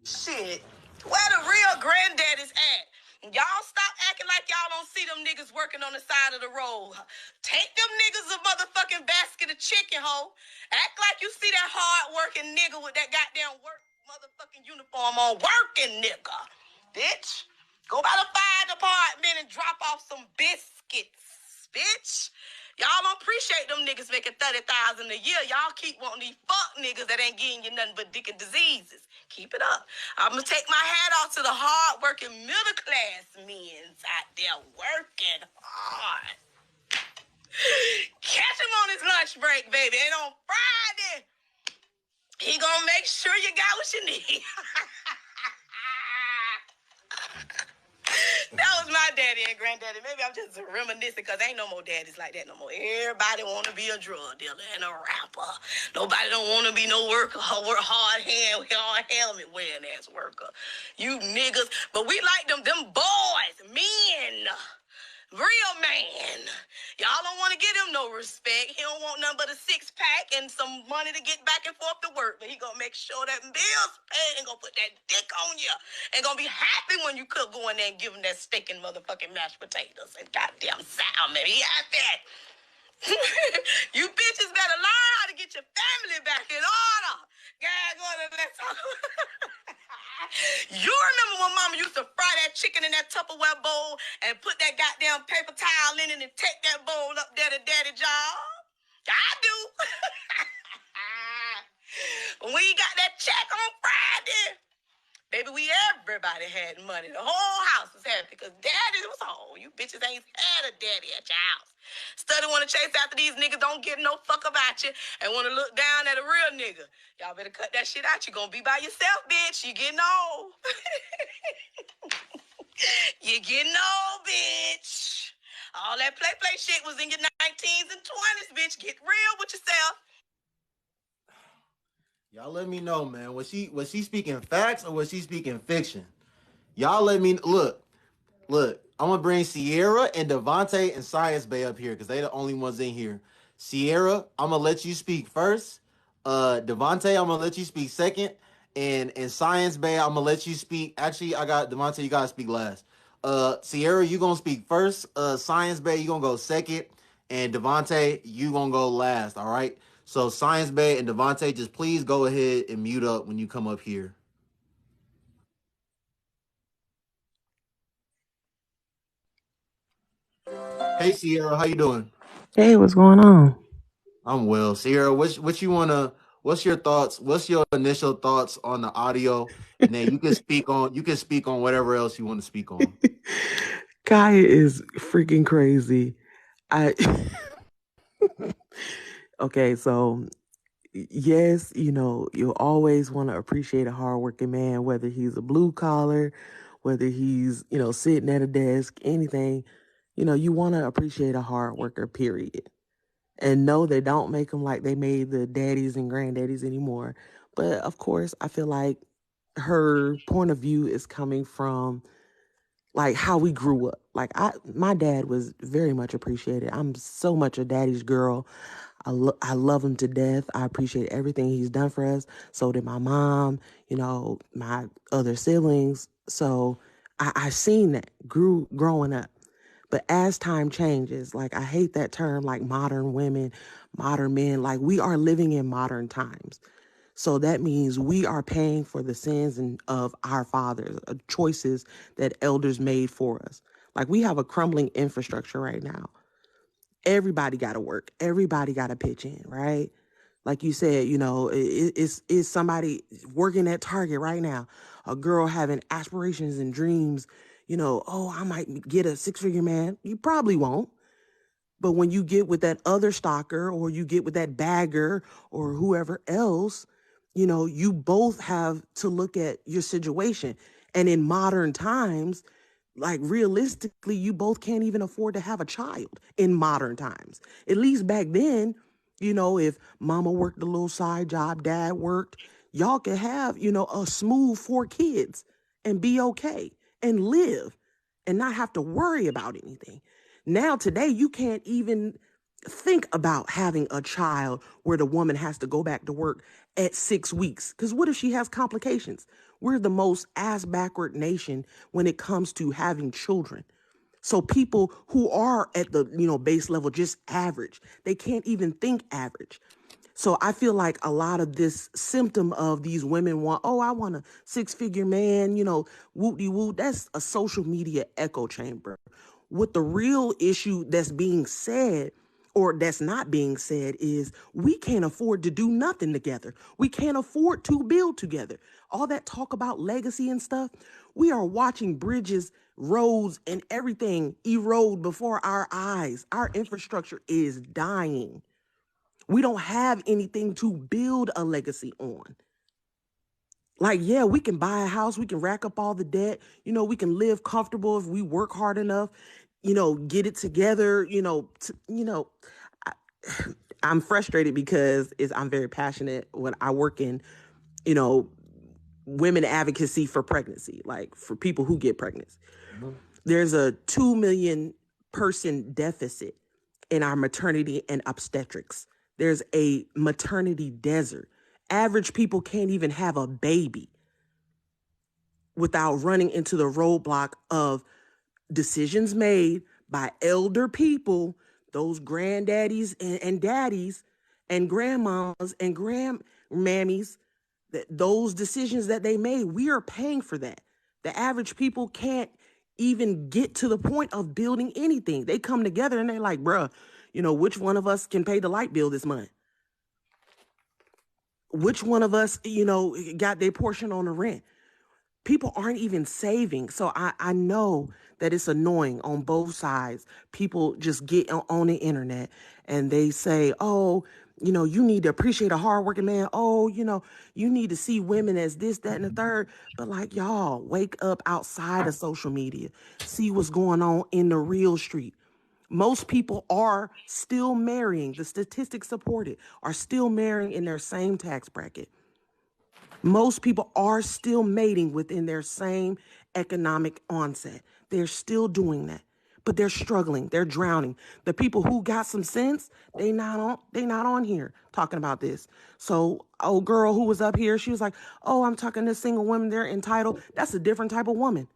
Shit. Where the real granddaddies at? Y'all stop acting like y'all don't see them niggas working on the side of the road. Take them niggas a motherfucking basket of chicken, hoe. Act like you see that hard-working nigga with that goddamn work motherfucking uniform on. Working nigga. Bitch. Go by the fire department and drop off some biscuits, bitch. Y'all don't appreciate them niggas making $30,000 a year. Y'all keep wanting these fuck niggas that ain't getting you nothing but dick and diseases. Keep it up. I'm gonna take my hat off to the hard-working middle-class men out there working hard. Catch him on his lunch break, baby. And on Friday, he gonna make sure you got what you need. That was my daddy and granddaddy. Maybe I'm just reminiscing because ain't no more daddies like that no more. Everybody want to be a drug dealer and a rapper. Nobody don't want to be no worker, hard helmet wearing ass worker. You niggas. But we like them boys, men. Real man. Y'all don't want to give him no respect. He don't want nothing but a six-pack and some money to get back and forth to work. But he gonna make sure that bills paid and gonna put that dick on you. And gonna be happy when you could go in there and give him that steak and motherfucking mashed potatoes and goddamn salmon. He happy. You bitches better learn how to get your family back in order. God, go to let's talk. You remember when mama used to fry that chicken in that Tupperware bowl and put that goddamn paper towel in it and take that bowl up there to daddy job? I do. When we got that check on Friday, baby, everybody had money. The whole house was happy because daddy was home. You bitches ain't had a daddy at your house. Study want to chase after these niggas, don't give no fuck about you, and want to look down at a real nigga. Y'all better cut that shit out. You gonna be by yourself, bitch. You getting old. You getting old, bitch. All that play shit was in your 19s and 20s, bitch. Get real with yourself. Y'all let me know, man. Was she speaking facts or was she speaking fiction? Y'all let me look. I'm gonna bring Sierra and Devontae and Science Bay up here because they the only ones in here. Sierra, I'm gonna let you speak first. Devontae, I'm gonna let you speak second. And Science Bay, I'm gonna let you speak. Actually, I got Devontae, you gotta speak last. Sierra, you gonna speak first. Science Bay, you gonna go second. And Devontae, you gonna go last. All right. So Science Bay and Devontae, just please go ahead and mute up when you come up here. Hey Sierra, how you doing? Hey, what's going on? I'm well. Sierra, what you wanna what's your thoughts? What's your initial thoughts on the audio? And then you can speak on whatever else you want to speak on. Kaya is freaking crazy. I okay, so yes, you always want to appreciate a hardworking man, whether he's a blue collar, whether he's, sitting at a desk, anything. You want to appreciate a hard worker, period. And no, they don't make them like they made the daddies and granddaddies anymore. But of course, I feel like her point of view is coming from like how we grew up. Like my dad was very much appreciated. I'm so much a daddy's girl. I love him to death. I appreciate everything he's done for us. So did my mom, my other siblings. So I seen that growing up. But as time changes, like I hate that term, like modern women, modern men, like we are living in modern times. So that means we are paying for the sins of our fathers, choices that elders made for us. Like we have a crumbling infrastructure right now. Everybody got to work. Everybody got to pitch in, right? Like you said, it's somebody working at Target right now, a girl having aspirations and dreams, oh, I might get a six-figure man. You probably won't. But when you get with that other stalker or you get with that bagger or whoever else, you both have to look at your situation. And in modern times, like realistically, you both can't even afford to have a child in modern times. At least back then, if mama worked a little side job, dad worked, y'all could have, a smooth 4 kids and be okay and live and not have to worry about anything. Now, today, you can't even think about having a child where the woman has to go back to work at 6 weeks? Because what if she has complications? We're the most ass backward nation when it comes to having children. So people who are at the, base level, just average, they can't even think average. So I feel like a lot of this symptom of these women want, oh, I want a 6-figure man, whoop-de-woo. That's a social media echo chamber. What the real issue that's being said or that's not being said is we can't afford to do nothing together. We can't afford to build together. All that talk about legacy and stuff, we are watching bridges, roads, and everything erode before our eyes. Our infrastructure is dying. We don't have anything to build a legacy on. Like, yeah, we can buy a house. We can rack up all the debt. We can live comfortable if we work hard enough, get it together, I'm frustrated because I'm very passionate when I work in, women advocacy for pregnancy, like for people who get pregnant. Mm-hmm. There's a 2 million person deficit in our maternity and obstetrics. There's a maternity desert. Average people can't even have a baby without running into the roadblock of decisions made by elder people, those granddaddies and daddies and grandmas and grandmammies, those decisions that they made, we are paying for that. The average people can't even get to the point of building anything. They come together and they're like, bruh, which one of us can pay the light bill this month? Which one of us, got their portion on the rent? People aren't even saving. So I know that it's annoying on both sides. People just get on the internet and they say, oh, you need to appreciate a hardworking man. Oh, you need to see women as this, that, and the third. But like, y'all, wake up outside of social media. See what's going on in the real street. Most people are still marrying. The statistics support it, are still marrying in their same tax bracket. Most people are still mating within their same economic onset. They're still doing that, but they're struggling. They're drowning. The people who got some sense, they not on here talking about this. So, old girl who was up here, she was like, oh, I'm talking to single women. They're entitled. That's a different type of woman.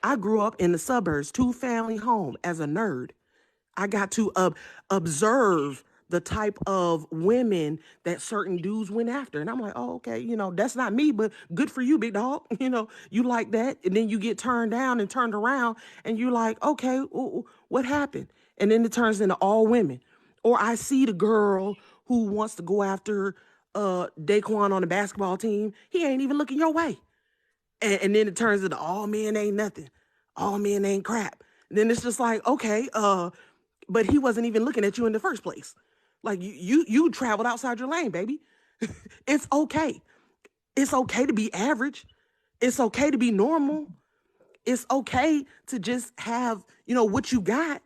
I grew up in the suburbs, 2-family home as a nerd. I got to observe the type of women that certain dudes went after. And I'm like, oh, okay, that's not me, but good for you, big dog. You like that. And then you get turned down and turned around and you're like, okay, what happened? And then it turns into all women. Or I see the girl who wants to go after Daquan on the basketball team. He ain't even looking your way. And then it turns into all men ain't nothing. All men ain't crap. And then it's just like, okay, but he wasn't even looking at you in the first place. Like you traveled outside your lane, baby. It's okay. It's okay to be average. It's okay to be normal. It's okay to just have, what you got.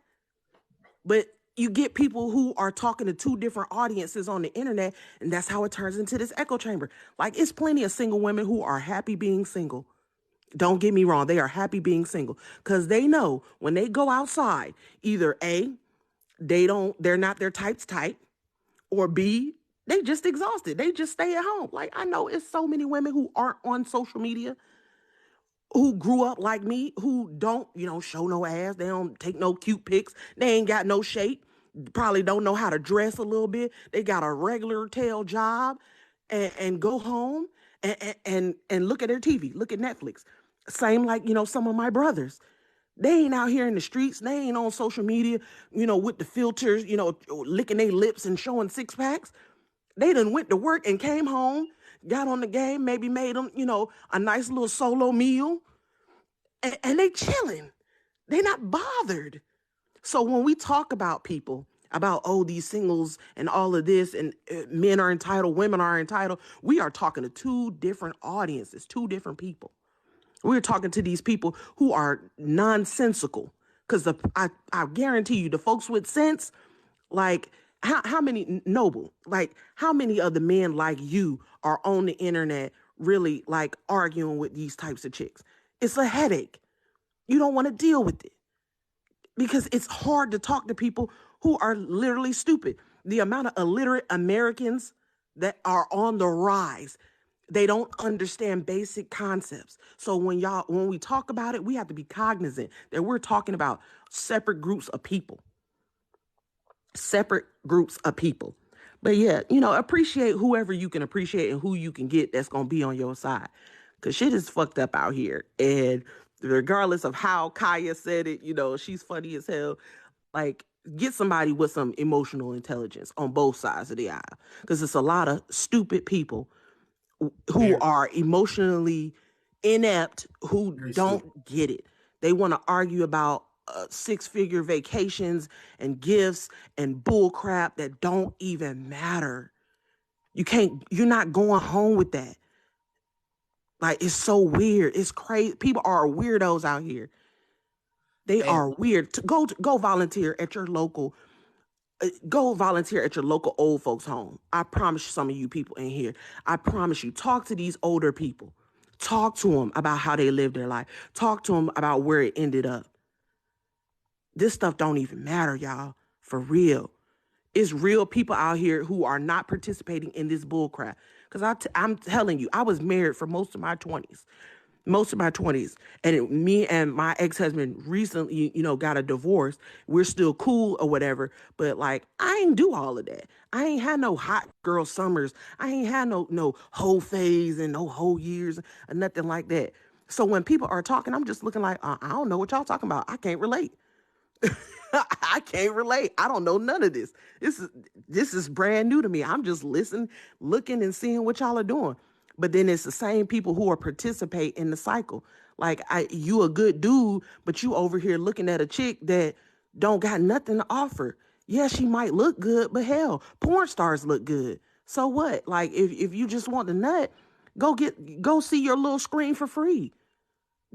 But you get people who are talking to 2 different audiences on the internet, and that's how it turns into this echo chamber. Like, it's plenty of single women who are happy being single. Don't get me wrong. They are happy being single because they know when they go outside, either A, they're not their type's type, or B, they just exhausted. They just stay at home. Like, I know it's so many women who aren't on social media, who grew up like me, who don't, show no ass. They don't take no cute pics. They ain't got no shape. Probably don't know how to dress a little bit. They got a regular tail job and go home and look at their TV, look at Netflix. Same like, some of my brothers. They ain't out here in the streets. They ain't on social media, with the filters, licking their lips and showing 6-packs. They done went to work and came home, got on the game, maybe made them, a nice little solo meal. And they chilling. They not bothered. So when we talk about people, about, oh, these singles and all of this, and men are entitled, women are entitled, we are talking to 2 different audiences, 2 different people. We're talking to these people who are nonsensical. Because I guarantee you, the folks with sense, like, how many, Noble, like, how many of the men like you are on the internet really, like, arguing with these types of chicks? It's a headache. You don't want to deal with it. Because it's hard to talk to people who are literally stupid. The amount of illiterate Americans that are on the rise. They don't understand basic concepts. So when we talk about it, we have to be cognizant that we're talking about separate groups of people. Separate groups of people. But yeah, appreciate whoever you can appreciate and who you can get that's gonna be on your side. Cause shit is fucked up out here. And regardless of how Kaya said it, she's funny as hell. Like, get somebody with some emotional intelligence on both sides of the aisle. Because it's a lot of stupid people who are emotionally inept, who don't get it. They want to argue about six-figure vacations and gifts and bull crap that don't even matter. You're not going home with that. Like, it's so weird. It's crazy. People are weirdos out here. They are weird. Go volunteer at your local. Go volunteer at your local old folks home. I promise you, some of you people in here, I promise you, talk to these older people. Talk to them about how they lived their life. Talk to them about where it ended up. This stuff don't even matter, y'all. For real. It's real people out here who are not participating in this bullcrap. Because I'm telling you, I was married for most of my 20s. And me and my ex-husband recently, got a divorce. We're still cool or whatever. But like, I ain't do all of that. I ain't had no hot girl summers. I ain't had no whole phase and no whole years or nothing like that. So when people are talking, I'm just looking like, I don't know what y'all talking about. I can't relate. I can't relate. I don't know none of this. This is brand new to me. I'm just listening, looking and seeing what y'all are doing. But then it's the same people who are participate in the cycle. Like, you a good dude, but you over here looking at a chick that don't got nothing to offer. Yeah, she might look good, but hell, porn stars look good. So what? Like, if you just want the nut, go see your little screen for free.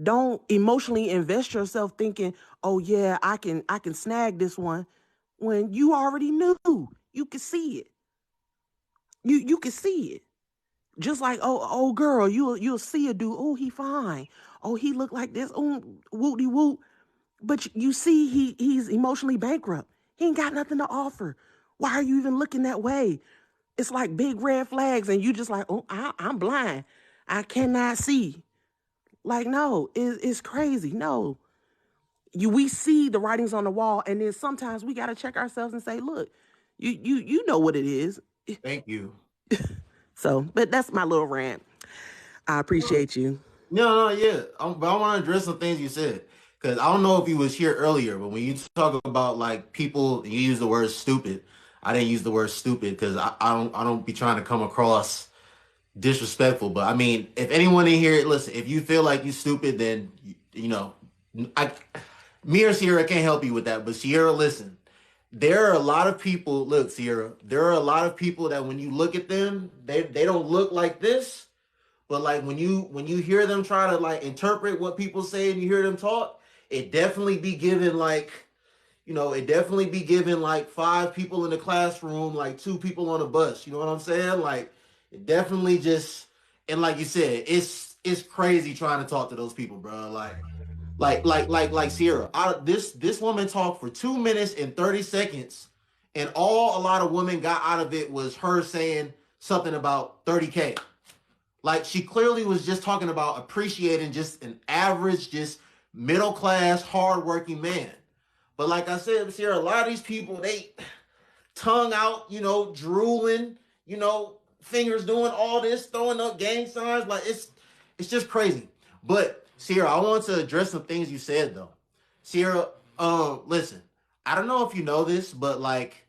Don't emotionally invest yourself thinking, oh yeah, I can snag this one, when you already knew. You could see it. You can see it. Just like, oh girl, you'll see a dude, oh, he fine. Oh, he look like this, oh, whoop-de-whoop. But you see he's emotionally bankrupt. He ain't got nothing to offer. Why are you even looking that way? It's like big red flags and you just like, oh, I'm blind. I cannot see. Like, no, it's crazy. No. We see the writings on the wall, and then sometimes we got to check ourselves and say, look, you know what it is. Thank you. So, but that's my little rant. I appreciate you. No, yeah. But I want to address some things you said. Because I don't know if you was here earlier, but when you talk about like people, you use the word stupid. I didn't use the word stupid because I don't be trying to come across disrespectful. But I mean, if anyone in here, listen, if you feel like you stupid, then me or Sierra can't help you with that. But Sierra, listen, there are a lot of people. Look, Sierra, there are a lot of people that when you look at them, they don't look like this. But like when you hear them try to like interpret what people say and you hear them talk, it definitely be given like, it definitely be given like 5 people in the classroom, like 2 people on a bus. You know what I'm saying? Like it definitely just, and like you said, it's crazy trying to talk to those people, bro. Like Sierra, this woman talked for 2 minutes and 30 seconds, and all a lot of women got out of it was her saying something about 30K. Like she clearly was just talking about appreciating just an average, just middle class, hardworking man. But like I said, Sierra, a lot of these people, they tongue out, drooling, fingers doing all this, throwing up gang signs. Like it's just crazy. But Sierra, I want to address some things you said though. Sierra, listen, I don't know if you know this, but like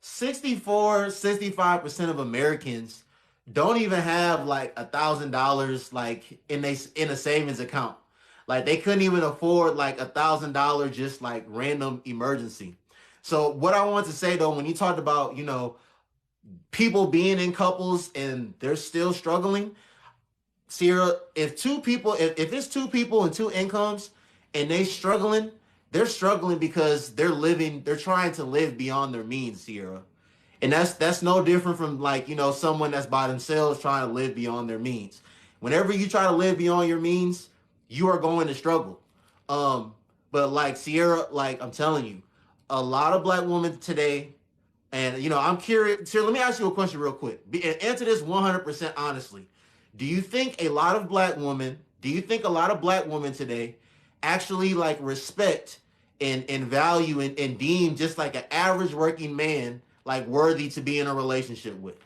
65% of Americans don't even have like $1,000 like in a savings account. Like they couldn't even afford like $1,000 just like random emergency. So what I want to say though, when you talked about, people being in couples and they're still struggling, Sierra, if it's 2 people and 2 incomes and they're struggling because they're trying to live beyond their means, Sierra. And that's no different from like, someone that's by themselves trying to live beyond their means. Whenever you try to live beyond your means, you are going to struggle. But like Sierra, like I'm telling you, a lot of black women today And I'm curious. Sir, let me ask you a question real quick. And answer this 100% honestly. Do you think a lot of black women? Do you think a lot of black women today actually like respect and value and deem just like an average working man like worthy to be in a relationship with?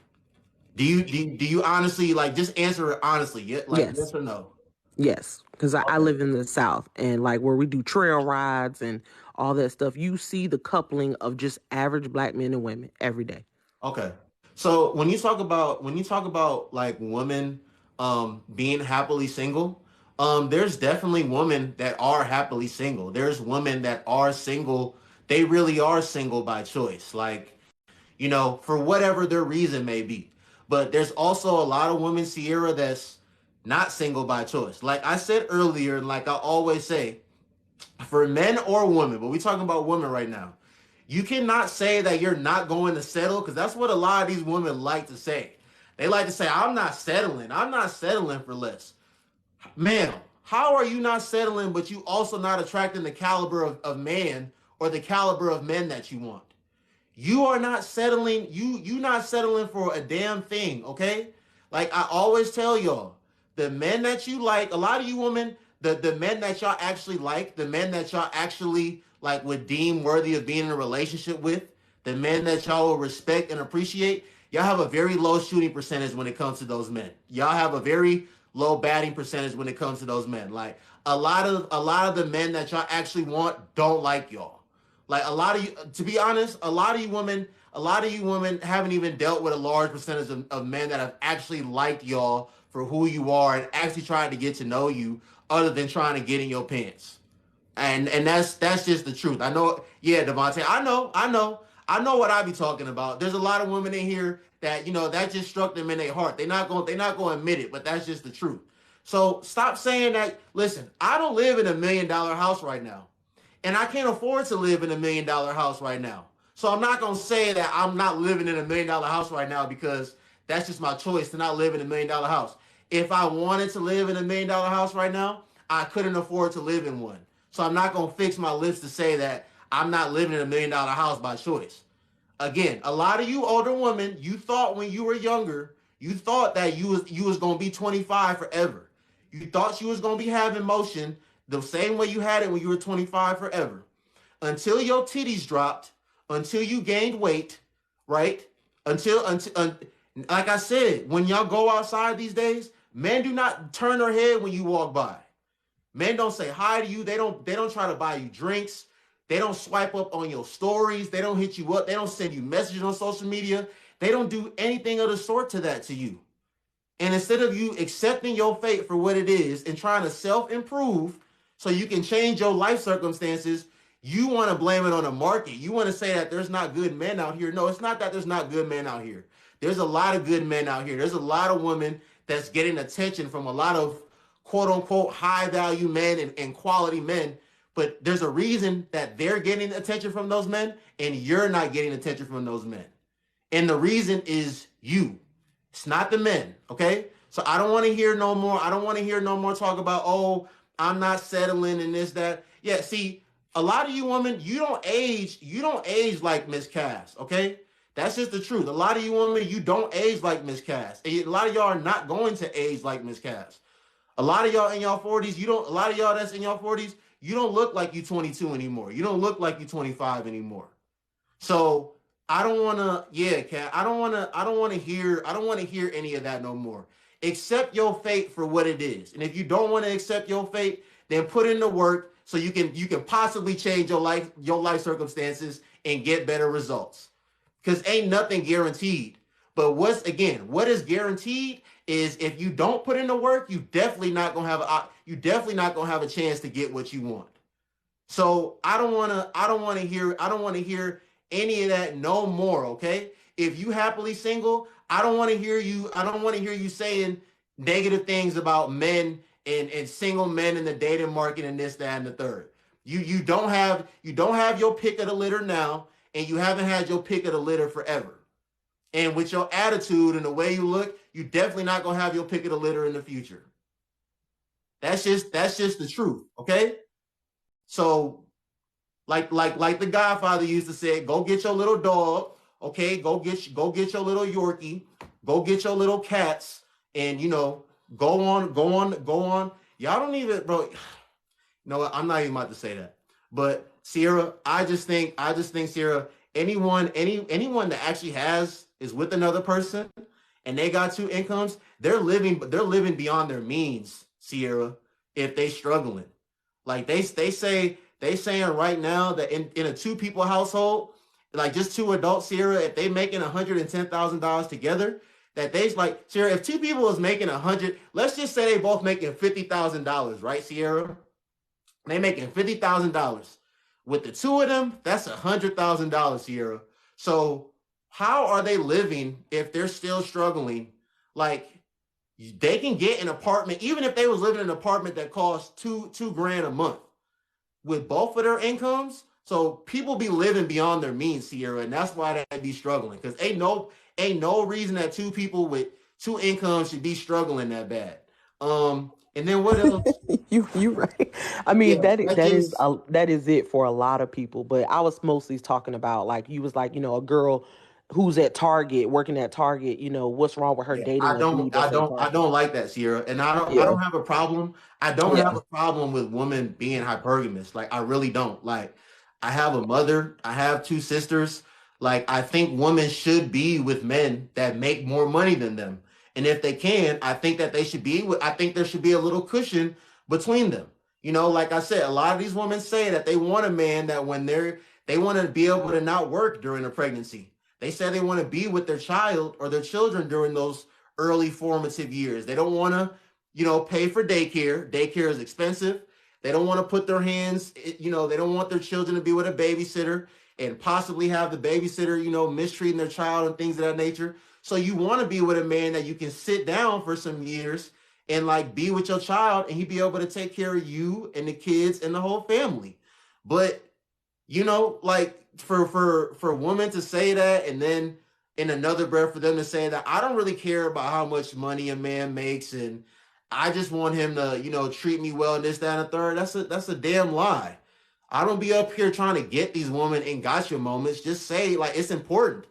Do you honestly like just answer it honestly? Yeah, like Yes. yes or no? Yes, because I Okay. live in the South, and like where we do trail rides and all that stuff, you see the coupling of just average black men and women every day. Okay. So when you talk about like women being happily single, there's definitely women that are happily single. There's women that are single. They really are single by choice. Like, for whatever their reason may be. But there's also a lot of women, Sierra, that's not single by choice. Like I said earlier, and like I always say, for men or women, but we're talking about women right now. You cannot say that you're not going to settle because that's what a lot of these women like to say. They like to say, I'm not settling. I'm not settling for less. Ma'am, how are you not settling, but you also not attracting the caliber of man or the caliber of men that you want? You are not settling. You not settling for a damn thing, okay? Like I always tell y'all, the men that you like, a lot of you women, the men that y'all actually like, the men that y'all actually like would deem worthy of being in a relationship with, the men that y'all will respect and appreciate, y'all have a very low shooting percentage when it comes to those men. Y'all have a very low batting percentage when it comes to those men. Like a lot of the men that y'all actually want don't like y'all. Like a lot of you, to be honest, a lot of you women haven't even dealt with a large percentage of men that have actually liked y'all for who you are and actually tried to get to know you, other than trying to get in your pants. And that's just the truth. I know, yeah, Devontae, I know what I be talking about. There's a lot of women in here that that just struck them in their heart. They're not going to admit it, but that's just the truth. So stop saying that. Listen, I don't live in $1 million house right now. And I can't afford to live in $1 million house right now. So I'm not gonna say that I'm not living in $1 million house right now because that's just my choice to not live in $1 million house. If I wanted to live in $1 million house right now, I couldn't afford to live in one. So I'm not gonna fix my lips to say that I'm not living in $1 million house by choice. Again, a lot of you older women, you thought when you were younger, you thought that you was gonna be 25 forever. You thought you was gonna be having motion the same way you had it when you were 25 forever. Until your titties dropped, until you gained weight, right? Until like I said, when y'all go outside these days, men do not turn their head when you walk by. Men don't say hi to you. They don't try to buy you drinks. They don't swipe up on your stories. They don't hit you up. They don't send you messages on social media. They don't do anything of the sort to that to you. And instead of you accepting your fate for what it is and trying to self-improve so you can change your life circumstances, you want to blame it on the market. You want to say that there's not good men out here. No, it's not that there's not good men out here. There's a lot of good men out here. There's a lot of women that's getting attention from a lot of quote unquote high value men and quality men. But there's a reason that they're getting attention from those men and you're not getting attention from those men. And the reason is you. It's not the men, okay? So I don't want to hear no more. I don't want to hear no more talk about, oh, I'm not settling and this, that. Yeah, see, a lot of you women, you don't age like Miss Cass, okay? That's just the truth. A lot of you women, you don't age like Miss Cass. A lot of y'all are not going to age like Miss Cass. A lot of y'all in y'all 40s, a lot of y'all that's in y'all 40s, you don't look like you 22 anymore. You don't look like you 25 anymore. So I don't wanna, yeah, Kat. I don't wanna hear any of that no more. Accept your fate for what it is. And if you don't want to accept your fate, then put in the work so you can possibly change your life circumstances and get better results. Because ain't nothing guaranteed. But what is guaranteed is if you don't put in the work, you definitely not gonna have a chance to get what you want. So I don't want to hear any of that no more, okay? If you happily single, I don't want to hear you saying negative things about men and single men in the dating market and this, that, and the third. You don't have your pick of the litter now, and you haven't had your pick of the litter forever. And with your attitude and the way you look, you definitely not gonna have your pick of the litter in the future. That's just the truth, okay? So like the Godfather used to say, go get your little dog, Okay, go get your little Yorkie, go get your little cats, and go on. Y'all don't even, bro. You know what? I'm not even about to say that. But Sierra, I just think Sierra, anyone that actually is with another person and they got two incomes, they're living beyond their means, Sierra, if they struggling. Like they saying right now that in a two people household, like just two adults, Sierra, if they making $110,000 together, that they like Sierra, if two people is making 100, let's just say they both making $50,000, right, Sierra? They making $50,000. With the two of them, that's $100,000, Sierra. So how are they living if they're still struggling? Like they can get an apartment, even if they was living in an apartment that costs two grand a month with both of their incomes. So people be living beyond their means, Sierra, and that's why they be struggling. Because ain't no reason that two people with two incomes should be struggling that bad. And then what else? You right. I mean, Yeah, that just that is it for a lot of people. But I was mostly talking about, like, you was like, a girl who's at Target, working at Target. What's wrong with her yeah, dating a dude that's at I Target? don't like that, Sierra, and I Yeah, don't have a problem. I don't yeah. have a problem with women being hypergamous. Like I really don't. Like I have a mother, I have two sisters. Like I think women should be with men that make more money than them, and if they can, I think that they should be with. I think there should be a little cushion between them. Like I said, a lot of these women say that they want a man that when they want to be able to not work during a pregnancy. They say they want to be with their child or their children during those early formative years. They don't want to, pay for daycare. Daycare is expensive. They don't want to put their hands, they don't want their children to be with a babysitter and possibly have the babysitter, mistreating their child and things of that nature. So you want to be with a man that you can sit down for some years and like be with your child and he be able to take care of you and the kids and the whole family. But like for women to say that and then in another breath for them to say that I don't really care about how much money a man makes and I just want him to, treat me well and this, that, and the third. That's a damn lie. I don't be up here trying to get these women in gotcha moments. Just say like it's important.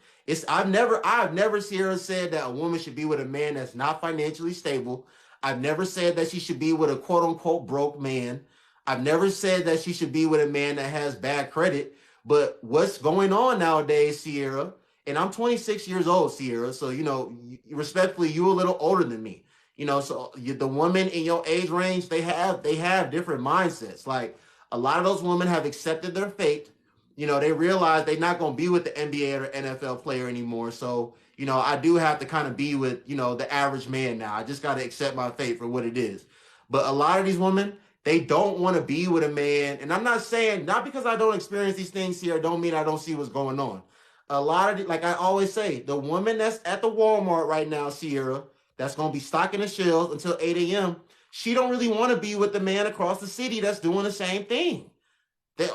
I've never Sierra said that a woman should be with a man that's not financially stable. I've never said that she should be with a quote unquote broke man. I've never said that she should be with a man that has bad credit. But what's going on nowadays, Sierra, and I'm 26 years old, Sierra, so respectfully, you're a little older than me. So the women in your age range, they have different mindsets. Like a lot of those women have accepted their fate. They realize they're not going to be with the NBA or NFL player anymore. So, I do have to kind of be with, the average man now. I just got to accept my fate for what it is. But a lot of these women, they don't want to be with a man. And I'm not saying, not because I don't experience these things here, don't mean I don't see what's going on. A lot of, like I always say, the woman that's at the Walmart right now, Sierra, that's going to be stocking the shelves until 8 a.m., she don't really want to be with the man across the city that's doing the same thing.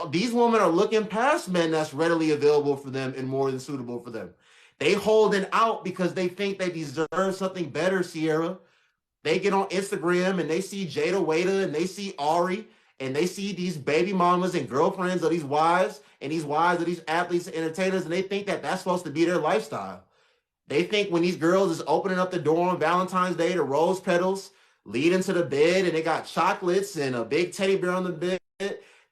These women are looking past men that's readily available for them and more than suitable for them. They holding out because they think they deserve something better, Sierra. They get on Instagram and they see Jada Waiter and they see Ari and they see these baby mamas and girlfriends of these wives and these wives of these athletes and entertainers, and they think that that's supposed to be their lifestyle. They think when these girls is opening up the door on Valentine's Day to rose petals, leading to the bed, and they got chocolates and a big teddy bear on the bed,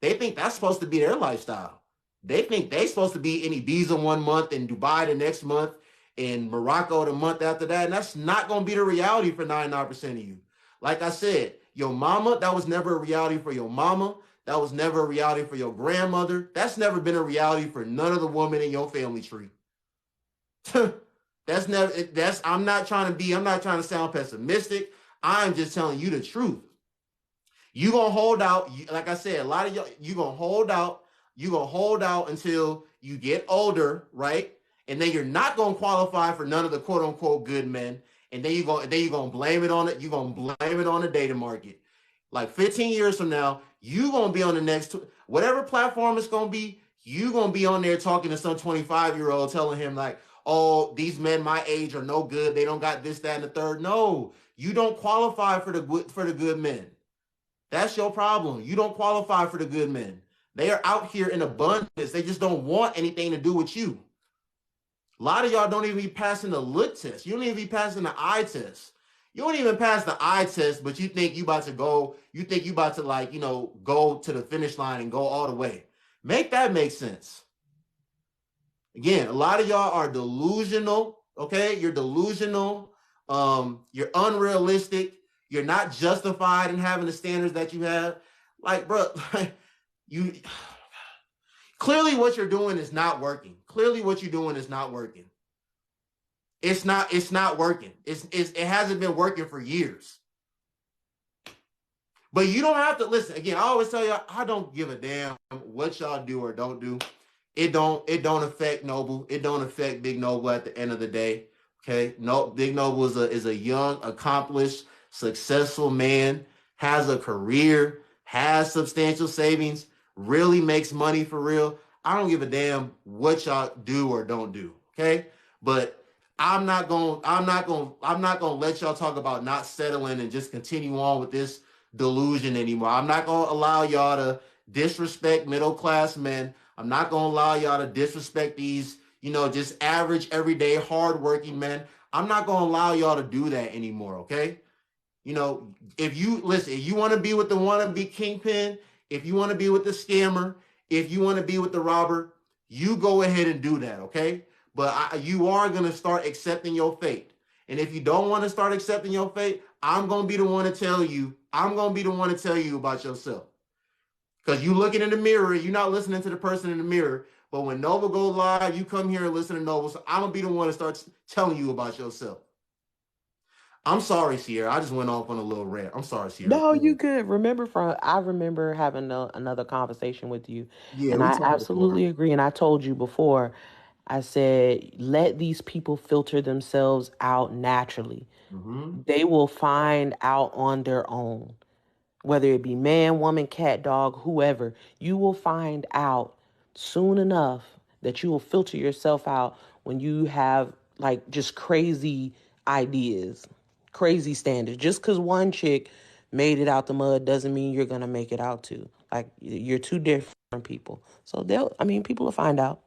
they think that's supposed to be their lifestyle. They think they supposed to be in Ibiza one month and Dubai the next month and Morocco the month after that. And that's not going to be the reality for 99% of you. Like I said, your mama, that was never a reality for your mama. That was never a reality for your grandmother. That's never been a reality for none of the women in your family tree. I'm not trying to sound pessimistic. I'm just telling you the truth. You gonna hold out, like I said, a lot of y'all, you gonna hold out. You gonna hold out until you get older, right? And then you're not gonna qualify for none of the quote unquote good men. And then you're gonna blame it on it. You're gonna blame it on the dating market. Like 15 years from now, you gonna be on the next whatever platform it's gonna be. You gonna be on there talking to some 25-year-old, telling him like, "Oh, these men my age are no good. They don't got this, that, and the third." No, you don't qualify for the good men. That's your problem. You don't qualify for the good men. They are out here in abundance. They just don't want anything to do with you. A lot of y'all don't even be passing the look test. You don't even be passing the eye test. You don't even pass the eye test, but you think you about to go, you think you about to like, go to the finish line and go all the way. Make that make sense. Again, a lot of y'all are delusional, okay? You're delusional. You're unrealistic. You're not justified in having the standards that you have. Like, bro, you clearly what you're doing is not working. Clearly what you're doing is not working. It's not working. It hasn't been working for years. But you don't have to listen. Again, I always tell y'all, I don't give a damn what y'all do or don't do. It don't affect Noble. It don't affect Big Noble at the end of the day. Okay. No, Big Noble is a young, accomplished, successful man, has a career, has substantial savings, really makes money for real. I don't give a damn what y'all do or don't do. Okay. But I'm not gonna let y'all talk about not settling and just continue on with this delusion anymore. I'm not gonna allow y'all to disrespect middle class men. I'm not gonna allow y'all to disrespect these, just average, everyday, hardworking men. I'm not gonna allow y'all to do that anymore. Okay? If you listen, if you want to be with the wannabe kingpin, if you want to be with the scammer, if you want to be with the robber, you go ahead and do that. Okay? But you are going to start accepting your fate. And if you don't want to start accepting your fate, I'm going to be the one to tell you. I'm going to be the one to tell you about yourself. Because you looking in the mirror, you're not listening to the person in the mirror. But when Nova goes live, you come here and listen to Nova. So I'm going to be the one to start telling you about yourself. I'm sorry, Sierra. I just went off on a little rant. I'm sorry, Sierra. No, you good. I remember having another conversation with you, Yeah, and we I talked before. absolutely agree. And I told you before, I said, let these people filter themselves out naturally. Mm-hmm. They will find out on their own, whether it be man, woman, cat, dog, whoever. You will find out soon enough that you will filter yourself out when you have like just crazy ideas, crazy standards. Just because one chick made it out the mud doesn't mean you're going to make it out too. Like, you're two different people. So people will find out.